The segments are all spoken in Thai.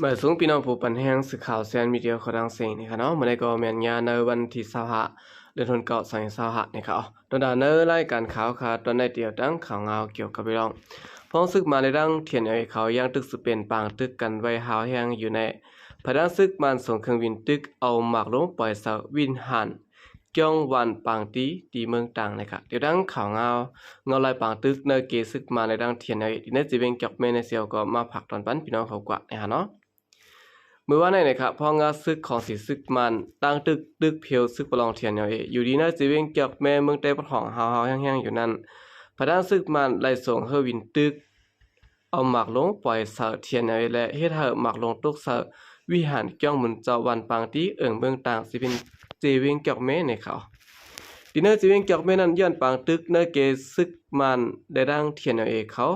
เมื่อสูงพี่น้องผู้ปันแห้งสื่อข่าวแซนมีเดียของดังเสียงนะครับเนาะเมื่อใดก็แม่นยาในวันที่25เดือนธันวาคม2025นะครับตอนนั้นเนื้อรายการข่าวค่ะตอนในเดียวดังข่าวเงาเกี่ยวกับพี่น้องพ้องซึกมาในดังเทียนเขายังตึกสืบเป็นปางตึกกันไว้หาวแห้งอยู่ในพระดังซึกมันส่งเครื่องบินตึกเอาหมากลงปล่อยเสาวินหันจ้องวันปางตีเมืองต่างนะครับเดี๋ยวดังข่าวเงาลายปางตึกเนื้อเกซึกมาในดังเทียนที่ในจีเวงจอกเมในเซียวก็มาผักตอนปันพี่น้องเขากว่านะครับเนาะเมื่อวันไหนนะครับพองาซึกของสีซึกมันตั้งตึกเพียวซึกประลองเทียนอยู่ดีน่าจีเวงจอกแม่เมืองใต้ปะของหาวแห้งๆอยู่นั่นพระด้านซึกมันไล่ส่งเฮอวินตึกเอาหมากลงปล่อยเสาเทียนและเฮ็ดให้หมากลงตกเสาวิหารจ้องหมุนเจ้าวันปางตีเมืองต่างสิเป็นจีเวงจอกแม่ในเขาดินเนอร์จีเวงจอกแม่นั้นย้อนปางตึกเนอเกซึกมันได้ดังเทียนเขา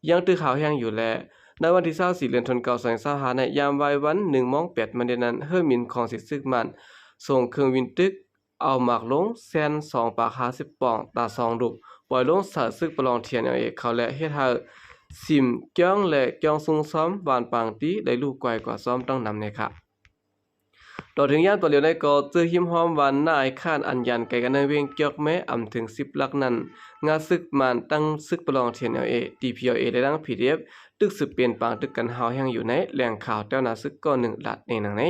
ยังตึกขาวแห้งอยู่และในวันที่24เดือนธันวาคม2025ในยามวัยวัน1:08นนั้นเฮอร์มินของสิซึกมันส่งเครื่องวินตึกเอาหมากลงแซน2ปาก50ปองตา2ลูกปล่อยลงสาซึกประลองเทียนเขาและเฮ็ดให้ซิมจ้องและจ้องซุงซ้อมบานปางตีได้ลูกไกวกว่าซ้อมต้องนำนะครับต่อถึงย่านปะเหลียวในก็เจอหิมหอมวันหน้าไอ้ข้านอันยันไกกันในเวงเกียกแม้อ่ำถึง10ลักนั้นงาซึกมันตั้งซึกประลองเทียนDPLA ได้ดัง PDF ตึกสืบเปลี่ยนปางตึกกันหาวแห่งอยู่ในแหล่งข่าวเต้านาซึกก็1ลัดในหนังใน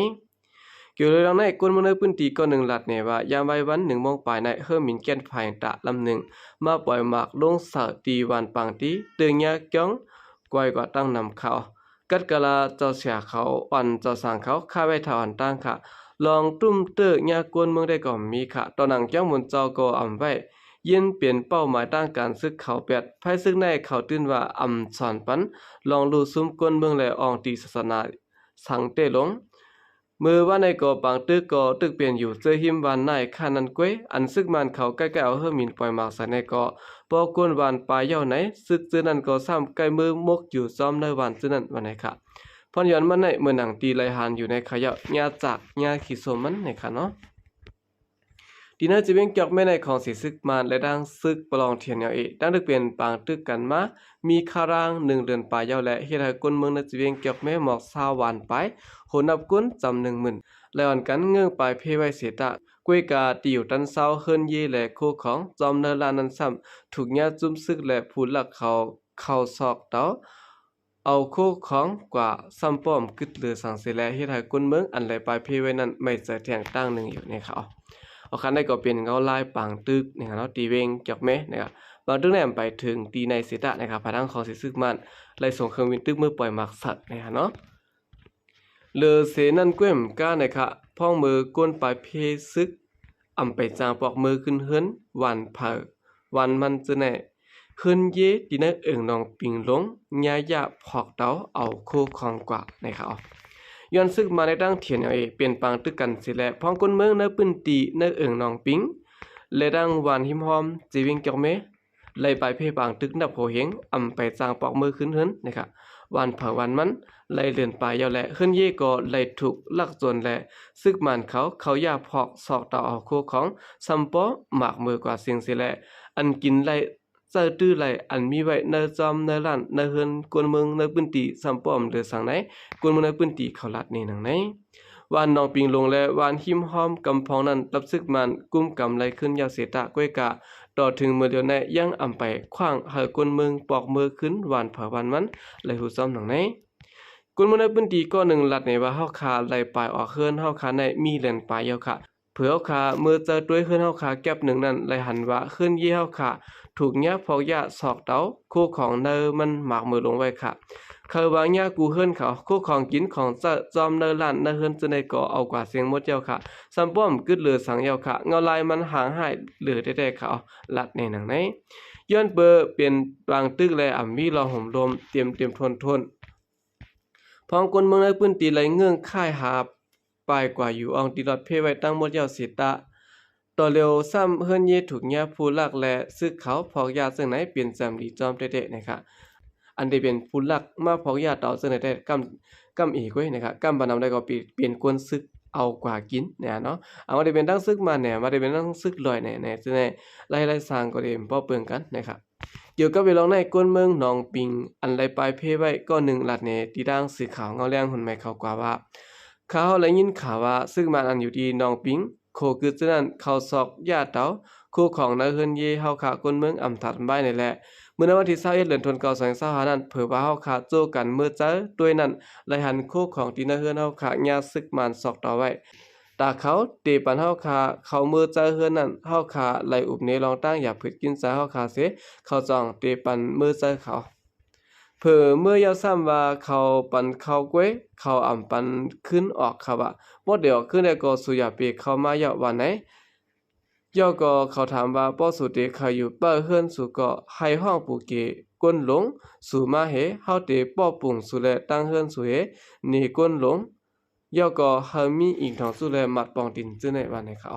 เกี่ยวกับในกวนมื้อพื้นที่ก็1ลัดเนี่ยว่ายามวัยวัน1โมงปลายในเฮอมินแก่นไฟตะลำหนึ่งมาปล่อยหมากลงสาตีวันปางตีเตืองยาจ้องกวยกว่าตั้งนำข่าวกัดกะลาเจ้าเสียเขาปั่นเจ้าสร้างเขาข้าไว้ถาวรตั้งค่ะลองตุ้มเตอยากวนเมืองได้ก็มีค่ะตอนหนังจ้องหมุนเจ้าก็อำไว้ยินเปลี่ยนเป้าหมายตั้งการซึกเขาแปดไพ่ซึกในเขาตื้นว่าอำสอนปันลองลู่ซุ้มกวนเมืองและอองตีศาสนาสังเตลงมือว่าในก่อปางตึกก่อตึกเปลี่ยนอยู่เจอหิมวันในข้านันก้วยอันซึกมันเขาใกล้ๆเอาเฮอมินปล่อยหมากใส่ในก่อปอกวนวันปลายเย้าไหนซึกเจอนั่นก็ซ้ำใกล้มือมกอยู่ซ้อมในวันเจอนั่นวันไหนค่ะพอนย้อนมันในเมื่อหนังตีไหลหานอยู่ในขยะญาจากญาขี้โซมันในค่ะเนาะดีน่าจะเป็นเกี่ยวกับแม่ในของสีซึกมันและดังซึกประลองเทียนดังตึกเปลี่ยนปางตึกกันมามีคาราง1เดือนปลายเย้าและเฮ็ดให้คนเมืองน่าจะเป็นเกี่ยวกับแม่หมอก20วันไปโหนับกุนจำ10,000แล้วอันกันเงื่องปลายเพไว้เสตะกวยกาติอยู่ตันเศร้าเฮิรนเยและโคของจอมเนลานันซ้ำถูกญาจุ้มซึกและผู้หลักเขาซอกเตาเอาโคของกว่าซ้ำป้อมกึดเลือสังเสแลเฮ็ดให้คนเมืองอันไหลปลายเพไว้นั้นไม่เจอแทงตั้งหนึ่งอยู่ในเขาเอาคันได้ก็เป็นเงาลายปางตึกนะครับเนาะตีเวงจอกแม่นะครับบางตึกแหนมไปถึงตีในเสตะนะครับพาทางของสิซึกมันไล่ส่งเครื่องบินตึกเมื่อปล่อยหมักสัตว์นะครับเนาะเลอเสนันเกวมก้านะคะพ่องมือก้นปลายเพซึกอำไปจางปอกมือขึ้นเฮือนวันเผาวันมันจะแน่เฮือนเยดีนักนองปิงหลงญายะพอกเตาเอาโคของกว่านะครับย้อนซึกมาในดังเทียนเปลี่ยนปางตึกกันสิแลพ้องก้นเมืองในปื้นตีในนองปิงและดังวันหิมหอมจีวิงเกียวเมไล่ไปเพปางตึกนับโหเฮงอำไปจางปอกมือขึ้นเฮือนนะครับวันเผาวันมันไล่เลื่อนไปยาวและขึ้นเย่ก็ไล่ถูกลักจนและซึกมันเขาอยาพอกสอกต่อเอาโคของซัมปอหมากมือกว่าเสียงสิแลอันกินไล่เจอตื้อไล่อันมีไว้ในจอมในล้านในเฮือนกวนเมืองในพื้นที่ซัมปอมหรือสังไหนกวนเมืองในพื้นที่เขาลัดนี่หนังไหนวานนองปิงลงและวานหิมหอมกำพองนั้นรับซึกมันกุ้มกำไล่ขึ้นยาเสตะก้วยกะต่อถึงเมื่อเดียวในยังอำไปขว้างหากวนเมืองปอกมือขึ้นวานเผาวันมันไล่หูซ้อมหนังไหนกุนมื้อในพื้นที่ก็1ลัดในว่าเฮาคาไล่ปลายออกเฮือนเฮาคาในมีเลนปลายเยาค่ะเผื่อเฮาคาเมื่อเจอด้วยเฮือนเฮาคาแก็บหนึ่งนั้นไล่หันว่าเฮือนเยเฮาคาถูกญาพอกยาสอกเตาคู่ของเนอมันหมากมือลงไว้ค่ะเคยวางญากูเฮือนเขาคู่ของกินของจอมเนอล้านเนอเฮือนจะได้ก่อเอากว่าเสียงหมดเจ้าค่ะซัมป้อมกึดเหลือสังเยาค่ะเงาลายมันห่างหายเหลือได้เขาลัดในหนังไหนย้อนเบอร์เป็นปางตึกและอ่ำมีรอห่มลมเตรียมทนพองคนเมืองในพื้นที่ไหลเงื่องค่ายหาปลายกว่าอยู่อองติรอดเพไว้ตั้งหมดยาวสิตะต่อเร็วซ้ำเฮือนเยถูกญาผู้ลักและซึกเขาพอกยาซึ่งไหนเปลี่ยนจำดีจอมเด็ดๆนะครับอันได้เป็นผู้ลักมาพอกยาเต่าซึ่งไหนได้กำอีกไว้นะครับกำบานำได้ก็เปลี่ยนกวนซึกเอากว่ากินเนี่ยเนาะเอามาได้เป็นตั้งซึกมาเนี่ยมาได้เป็นตั้งซึกลอยเนี่ยซึ่งไหนไล่สร้างก็ได้บ่เปิงกันนะครับเกี่ กี่ยวกับเวลองในก้นเมืองหนองปิงอันไรปลายเพไว้ก็หนึ่งหลัดเนตีดังสื่อข่าวเงาแรงหุ่นไม่เขากว่าว่าเขาและยินข่าวว่าซึ่งมันอันอยู่ที่หนองปิงโคกึดนั้นเขาซอกญาติเตาคู่ของนายเฮินเยเฮาขาก้นเมืองอำถัดใบในแหละเมื่อในวันที่21เดือนธันวาคม2025นั้นเผยว่าเฮาขาโจกันเมื่อเจอด้วยนั้นไหลหันคู่ของที่นายเฮินเฮาขาญาซึกมันซอกต่อไว้ตาเขาตีปันเฮาขาเขาเมื่อเจอเฮือนนั้นเฮาขาไหลอุบเนลองตั้งอย่าผึดกินซะเฮาขาเสเขาจองตีปันเมื่อเจอเขาเผื่อเมื่อยาวซ้ำว่าเขาปันเขาก้วยเขาอ่ำปันขึ้นออกครับว่าบ่เดี๋ยวขึ้นได้ก็สุยาปีเข้ามาเยาะวันไหนย่อก็เขาถามว่าป้อสุเตเขาอยู่เปิ้เฮือนสู่ก็ให้ห้องปูเกก้นหลงสู่มาเหเฮาเตป้อปุ่งสู่แลตั้งเฮือนสู่เหนี่ก้นหลงย่อก็เฮามีอิงทองสู่แลมัดปองตินจื้อในวันให้เขา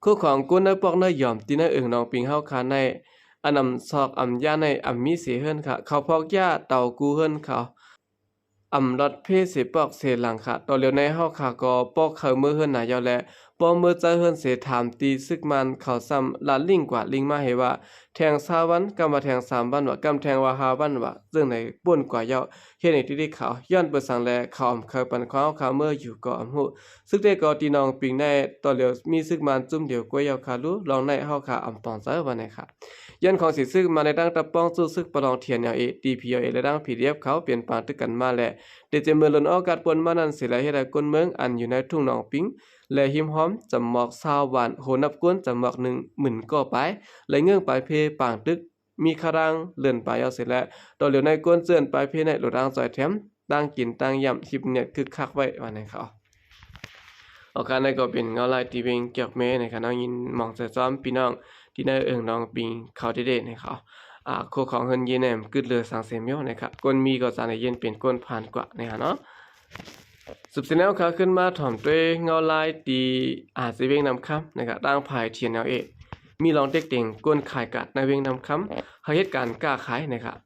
คู่ของก้นในปอกในยอมติในน้องปิงเฮาคาในอันนำซอกอำยาในอำมีเสียเฮือนค่ะเขาพอกยาเต่ากูเฮือนเขาอำรถเพศสิปอกเสหลังค่ะต่อเร็วในเฮาค่ะก็ปอกเขามือเฮือนหนายาวแลปอมือใจเฮือนเสถามตีซึกมันเขาซ้ำละลิงกว่าลิงมาให้ว่าแทง20วันกำมาแทง3วันว่ากำแทงว่า5วันว่าซึ่งในป่นกว่าเยาเฮ็ดให้ที่เขาย้อนเปิดสังแลเขาอำเคยปันความเขาเมื่ออยู่ก็อำฮู้ซึกได้ก็ตีน้องปิงในต่อเร็วมีซึกมันจุ่มเดียวกว่าเยาคารู้ลองในเฮาค่ะอำปองใจว่าในค่ะยันของสิซึกมาในดังตะป้องสู้ซึกประลองเทียนเอาDPA และดัง PDF เขาเปลี่ยนปางตึกกันมาแลเดเจเมือลนออกาดปนมานั้นสิและเฮ็ดให้คนเมืองอันอยู่ในทุ่งหนองปิงและหิมหอมจำหมอก20วันโหนับกวนจำหมอก1หมื่นก็ไปและเงื่องปลายเพปางตึกมีคารางเลื่อนไปเอาเสร็จแล้วต่อเหลียวในกวนเจือนปลายเพในหลุดรางจอยแถมตั้งกินตั้งย่ำหิบเนี่ยคึกคักไว้ว่าในเขาโอกาสในก็เป็นเงาลายตีเวงเกี่ยวเมในขณะยินมองจะซ้อมพี่น้องที่ในน้องปิงเขาเด็ดๆในเขาโคของเฮินเยนแหมกึดเลือสังเสมยนะครับก้นมีก็จานในเย็นเป็นก้นผ่านกว่านะเนาะสุบสิแนวขาขึ้นมาถ่อมด้วยเงาลายตีสิเวงนำคำนะครับตั้งภายเทียนแนวมีลองเด็กเต่งก้นขายกัดในเวงนำคำเหตุการณ์กล้าขายนะครับ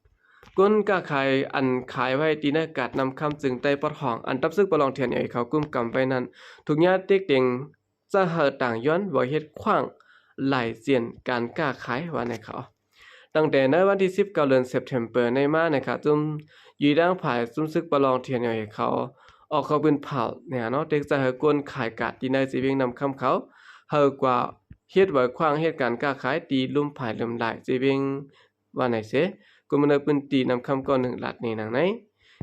ก้นกล้าขายอันขายไว้ตีนกัดนำคำจึงไต้ปอดห้องอันตับซึกประลองเทียนเขากุ้มกำไว้นั้นทุกญาติเด็กเต่งจะเหิดต่างย้อนบ่เฮ็ดขว้างไหลเสียนการกล้าขายว่าในเขาตั้งแต่ในวันที่19เดือนเซปเทมเบอร์ในมานะครับจุ่มยีดังภายจุ่มซึกประลองเทียนเขาออกเขาเป็นเผาเนี่ยเนาะเด็กจะเฮกวนขายกัดที่ในสิเวียงนำคำเขาเฮากว่าเฮ็ดไว้ขว้างเหตุการณ์กล้าขายตีลุ่มภายลุ่มหลายสิเวียงว่าไหนเสกุมันปืนตีนำคำก้อน1ลัดนี่นางไหน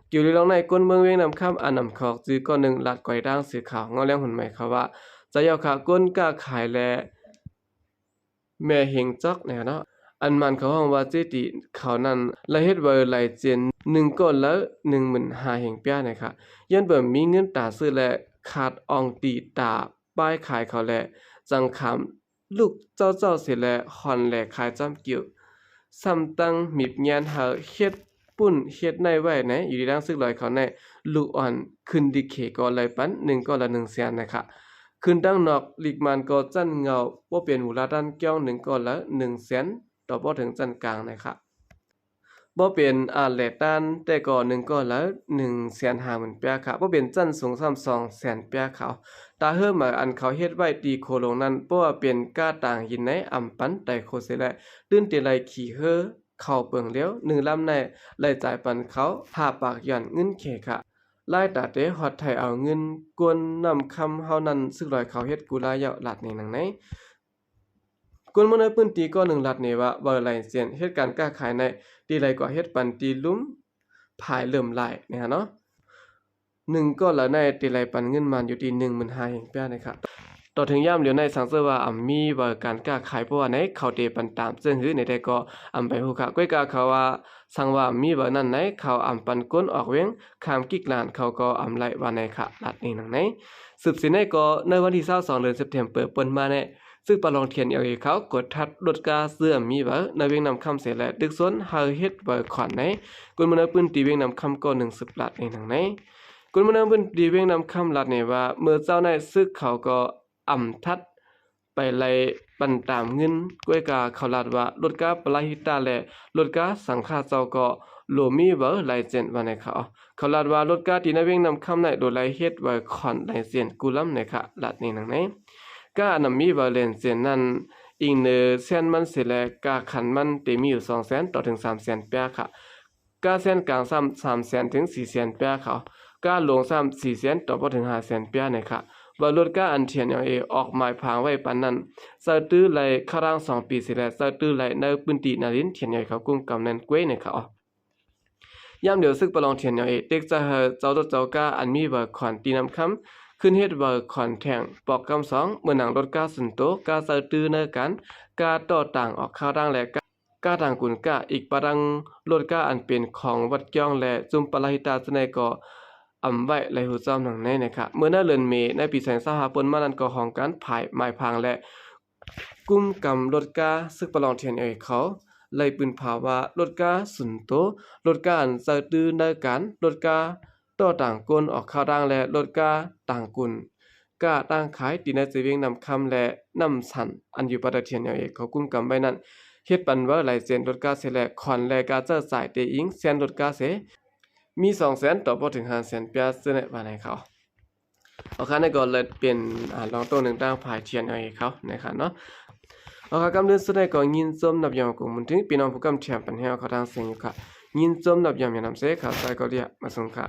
เกี่ยวลองในก้นเมืองเวียงนำคำอันนำขอกจื้อก้อน1ลัดก่อยด่างสื่อข่าวเงาแรงหุ่นใหม่เขาว่าจะยาวขาก้นกล้าขายและแม่เฮงจอกเนี่ยเนาะอันมันเขาห้องว่าเจติเขานั้นละเฮ็ดไว้หลายเจน1ก้อนละ 15,000 แห่งเปียนะครับยันเบิ่มมีเงินตาซื้อและขาดอองตีตาป้ายขายเขาและจังคำลูกเจ้าเสิและฮอนและขายจำเกี่ยวซ้ำตั้งมีบญานหาเฮ็ดปุ้นเฮ็ดในไว้นะอยู่ที่ดังซึกลอยเขาในลูกอ่อนขึ้นดิเคก็ไหลปัน1ก้อนละ1แสนนะครับขึ้นตั้งนอกลิกมันก็จันเงาบ่เป็นหูลาด้านแก้ว1ก้อนละ1แสนต่อบ่ถึงจันกลางนะครับบ่เป็นแหลต้านแต่ก็1ก้อนละ150,000เปียค่ะบ่เป็นจันสูงซ้ำ200,000เปียเขาตาเฮิมอันเขาเฮ็ดไว้ตีโคลงนั้นเพราะว่าเป็นก้าต่างหินในอำปันไตโคเสและตื้นเตไลขี่เฮอเข้าเปิงเลี้ยว1ลำในไหลจ่ายปันเขาพาปากย่อนเงินเขค่ะไล่ตาเตฮอดไทยเอาเงินกวนนำคำเฮานั้นซึ่งลอยเขาเฮ็ดกุลายะหลัดนี่นังไหนกวนมื้อในปื้นตีก็1ลัดนี่ว่าบ่ไหลเสียนเหตุการณ์กล้าขายในตีไหลก็เฮ็ดปันตีลุ่มภายเริ่มไหลนะฮะเนาะ1ก้อนละในตีไหลปันเงินมันอยู่ที่ 15,000 แห่งเปียนะครับต่อถึงย่ำเหลียวในสังเสว่ามีว่าการกล้าขายเพราะว่าในเขาเตปันตามซึ่งหื้อในแต่ก็ไปฮู้ค่ะก้อยกาเขาว่าสังว่ามีว่านั้นไหนเขาปันก้นออกเว้งข้ามกิกลานเขาก็ไหลว่าในค่ะลัดนี้นังไหนสืบสิในก็ในวันที่22เดือนเซปเทมเบอร์เปิ้นมาในซึ่งประลองเทียนเขากดทัดรถกาเสื่อมมีว่าในเวียงนำคำเสียและดึกซ้นเฮาเฮ็ดไว้ขอนไหนกุนมันปืนตีเวียงนำคำก็10ลัดในนังไหนกุนมันปืนตีเวียงนำคำลัดนี่ว่าเมื่อเจ้าในซึกเขาก็ทัดไปไล่ปันตามเงินก้วยกาเขาลาดว่ารถกาปลาหิตาและรถกาสังฆาเจ้าก็โลมีเวอร์ไลเจนว่าในเขาลาดว่ารถกาที่ในเวียงนำคำในโดยไลเฮ็ดไว้ขอนไลเจนกูลำในค่ะลาดนี่นังไหนกานำมีเวอร์เลนเจนนั้น อีกเนอเส้นมันเสร็จแล้วกาขันมันเตมีอยู่200,000ต่อถึง300,000แปะค่ะกาเส้นกลางซ้ำ300,000ถึง400,000แปะค่ะกาลงซ้ำ400,000ต่อบ่ถึง500,000แปะนะคะว่ารถกาอันเทียนเอาออกหมายพางไว้ปานนั้นเซาตื้อไหลคาราง2ปีเสร็จแล้วเซาตื้อไหลในปืนตีนารินเทียนเอาเขากุ้มกำนั้นกวยนะคะยามเดี๋ยวซึกประลองเทียนเอาเด็กจะเจ้าตัวเจ้ากาอันมีว่าขอนตีนำคำขึ้นเฮ็ดว่าขอนแทงปอกกำ2เมื่อหนังรถกาสุนโตกาเซาตื้อเนกันกาต่อต่างออกข้าวดังและกาต่างกุนกาอีกปะดังรถกาอันเป็นของวัดย่องและจุมปะลาหิตาสนัยก็อำไว้ไหลหูจอมหนังในนะครับเมื่อหน้าเดือนเมษในปี2025ปนมานั้นก็ของการผายหมายพางและกุมกำรถกาซึกประลองเทียนเขาเลยปืนภาวะรถกาสุนโตรถกาอันเซาตื้อเนกันรถกาต่อต่างกลออกข้าวดังและรถกาต่างกุนกาต่างขายตีในเสวียงนำคำและนำสันอันอยู่ประเทียนเขากุมกำไว้นั้นเฮ็ดปันว่าหลายเส้นรถกาเสและขอนและกาเจอสายเตอิงเส้นรถกาเสมี200,000ต่อบ่ถึง500,000เปียซื้อในบ้านให้เขาเอาค่ะในก็เลยเป็นลองตัวหนึ่งตั้งภายเทียนให้เขานะครับเนาะเอาค่ะกำเนิดสุดได้ก็ยินจมนับยามกูมันถึงพี่น้องผู้กำแชมป์ปัญหาเขาทางเสียงอยู่ค่ะยินจมนับยามยามนำเสค่ะใส่ก็เรียกมาส่งค่ะ